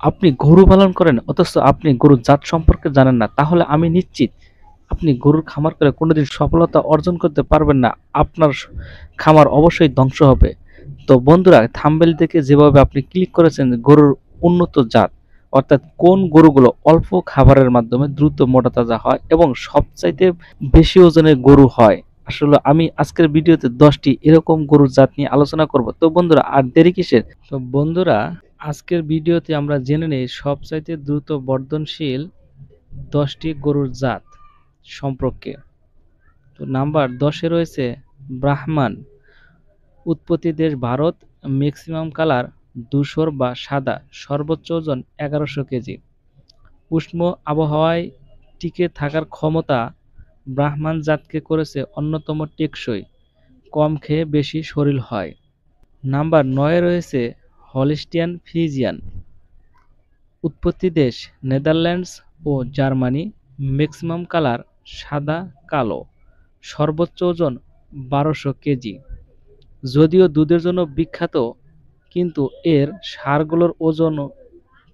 আপনি গরু পালন করেন অথচ আপনি গরুর জাত সম্পর্কে জানেন না, তাহলে আমি নিশ্চিত আপনি গরুর খামার করে কোনোদিন সফলতা অর্জন করতে পারবেন না। আপনার খামার অবশ্যই ধ্বংস হবে। তো বন্ধুরা, থাম্বনেল দেখে যেভাবে আপনি ক্লিক করেছেন গরুর উন্নত জাত, অর্থাৎ কোন গরুগুলো অল্প খাবারের মাধ্যমে দ্রুত মোটা তাজা হয় এবং সবচাইতে বেশি ওজনের গরু হয়। আসলে আমি আজকের ভিডিওতে 10টি এরকম গরুর জাত নিয়ে আলোচনা করব। তো বন্ধুরা, আর দেরি কিসের? তো বন্ধুরা, আজকের ভিডিওতে আমরা জেনে নেই সবচাইতে দ্রুত বর্ধনশীল 10টি গরুর জাত সম্পর্কে। তো নাম্বার 10-এ রয়েছে ব্রাহ্মণ। উৎপত্তি দেশ ভারত। ম্যাক্সিমাম কালার ধূসর বা সাদা। সর্বোচ্চ ওজন 1100 কেজি। উষ্ণ আবহাওয়ায় টিকে থাকার ক্ষমতা ব্রাহ্মণ জাতকে করেছে অন্যতম টেকসই। কম খেয়ে বেশি শরীর হয়। নাম্বার 9-এ রয়েছে হলিস্টিয়ান ফ্রিজিয়ান। উৎপত্তি দেশ নেদারল্যান্ডস ও জার্মানি। ম্যাক্সিমাম কালার সাদা কালো। সর্বোচ্চ ওজন 1200 কেজি। যদিও দুধের জন্য বিখ্যাত, কিন্তু এর ষাঁড়গুলোর ওজন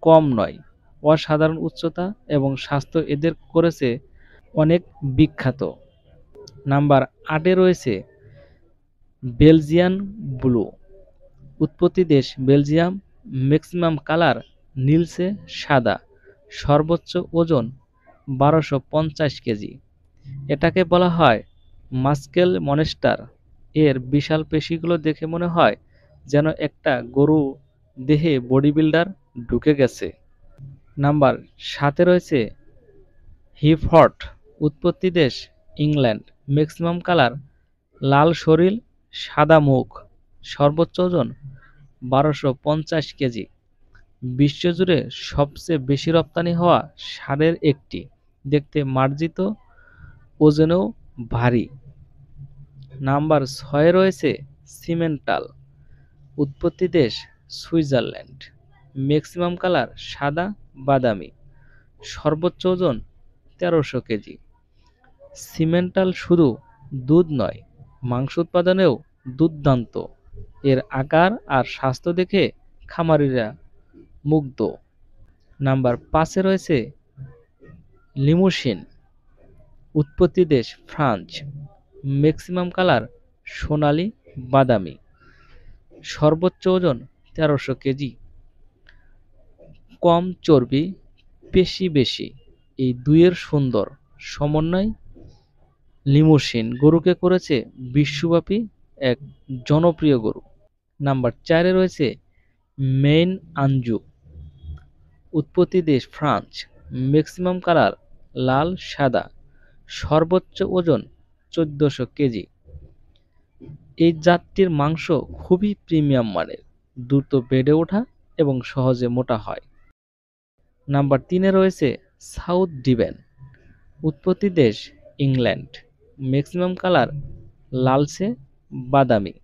কম নয়। অসাধারণ উচ্চতা এবং স্বাস্থ্য এদের করেছে অনেক বিখ্যাত। নাম্বার 8-এ রয়েছে বেলজিয়ান ব্লু। উৎপত্তি দেশ বেলজিয়াম। ম্যাক্সিমাম কালার নীলচে সাদা। সর্বোচ্চ ওজন 1250 কেজি। এটাকে বলা হয় মাস্কেল মনস্টার। এর বিশাল পেশিগুলো দেখে মনে হয় যেন একটা গরু দেহে বডি বিল্ডার ঢুকে গেছে। নাম্বার 7-এ রয়েছে হিফর্ট। উৎপত্তি দেশ ইংল্যান্ড। ম্যাক্সিমাম কালার লাল শরীর সাদা মুখ। সর্বোচ্চ ওজন 1250 কেজি। বিশ্বজুড়ে সবচেয়ে বেশি রপ্তানি হওয়া ষাঁড়ের একটি। দেখতে মার্জিত, ওজনেও ভারী। নাম্বার 6-এ রয়েছে সিমেন্টাল। উৎপত্তি দেশ সুইজারল্যান্ড। ম্যাক্সিমাম কালার সাদা বাদামি। সর্বোচ্চ ওজন 1300 কেজি। সিমেন্টাল শুধু দুধ নয়, মাংস উৎপাদনেও দুর্দান্ত। এর আকার আর স্বাস্থ্য দেখে খামারিরা মুগ্ধ। নাম্বার 5-এ রয়েছে লিমুসিন। উৎপত্তি দেশ ফ্রান্স। ম্যাক্সিমাম কালার সোনালী বাদামি। সর্বোচ্চ ওজন 1300 কেজি। কম চর্বি, পেশি বেশি, এই দুইয়ের সুন্দর সমন্বয় লিমুসিন গরুকে করেছে বিশ্বব্যাপী এক জনপ্রিয় গরু। নাম্বার 4-এ রয়েছে মেইন আঞ্জু। উৎপত্তি দেশ ফ্রান্স। ম্যাক্সিমাম কালার লাল সাদা। সর্বোচ্চ ওজন 1400 কেজি। এই জাতটির মাংস খুবই প্রিমিয়াম মানের, দ্রুত বেড়ে ওঠা এবং সহজে মোটা হয়। নাম্বার 3-এ রয়েছে সাউথ ডিভেন। উৎপত্তি দেশ ইংল্যান্ড। ম্যাক্সিমাম কালার লালচে বাদামি।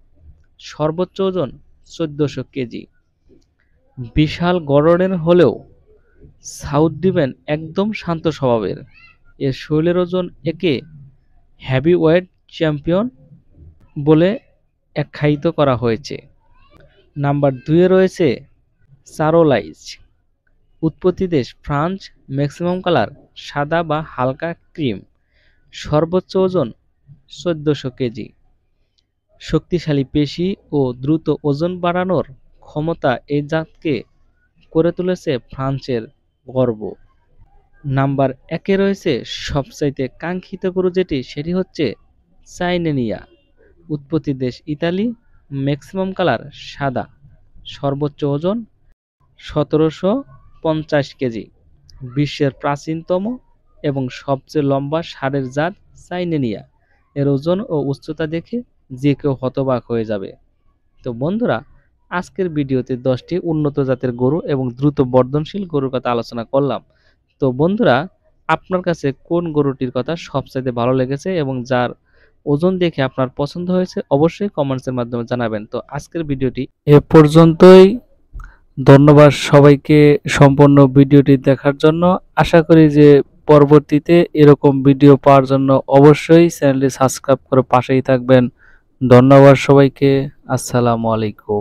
সর্বোচ্চ ওজন 1400 কেজি। বিশাল গড়নের হলেও সাউথ ডিভেন একদম শান্ত স্বভাবের। এর শরীরের ওজন একে হেভিওয়েট চ্যাম্পিয়ন বলে আখ্যায়িত করা হয়েছে। নাম্বার 2-এ রয়েছে চারোলাইজ। উৎপত্তি দেশ ফ্রান্স। ম্যাক্সিমাম কালার সাদা বা হালকা ক্রিম। সর্বোচ্চ ওজন 1400 কেজি। শক্তিশালী পেশি ও দ্রুত ওজন বাড়ানোর ক্ষমতা এই জাতকে করে তুলেছে ফ্রান্সের গর্ব। নাম্বার 1-এ রয়েছে সবচাইতে কাঙ্ক্ষিত গরু যেটি, সেটি হচ্ছে চাইনেনিয়া। উৎপত্তি দেশ ইতালি। ম্যাক্সিমাম কালার সাদা। সর্বোচ্চ ওজন 1750 কেজি। বিশ্বের প্রাচীনতম এবং সবচেয়ে লম্বা ষাঁড়ের জাত চাইনেনিয়া। এর ওজন ও উচ্চতা দেখে যে কেউ হতবাক হয়ে যাবে। তো বন্ধুরা, আজকের ভিডিওতে 10টি উন্নত জাতের গরু এবং দ্রুত বর্ধনশীল গরুর কথা আলোচনা করলাম। তো বন্ধুরা, আপনার কাছে কোন গরুটির কথা সবচাইতে ভালো লেগেছে এবং যার ওজন দেখে আপনার পছন্দ হয়েছে অবশ্যই কমেন্টসের মাধ্যমে জানাবেন। তো আজকের ভিডিওটি এ পর্যন্তই। ধন্যবাদ সবাইকে সম্পূর্ণ ভিডিওটি দেখার জন্য। আশা করি যে পরবর্তীতে এরকম ভিডিও পাওয়ার জন্য অবশ্যই চ্যানেলটি সাবস্ক্রাইব করে পাশেই থাকবেন। ধন্যবাদ সবাইকে। আসসালামু আলাইকুম।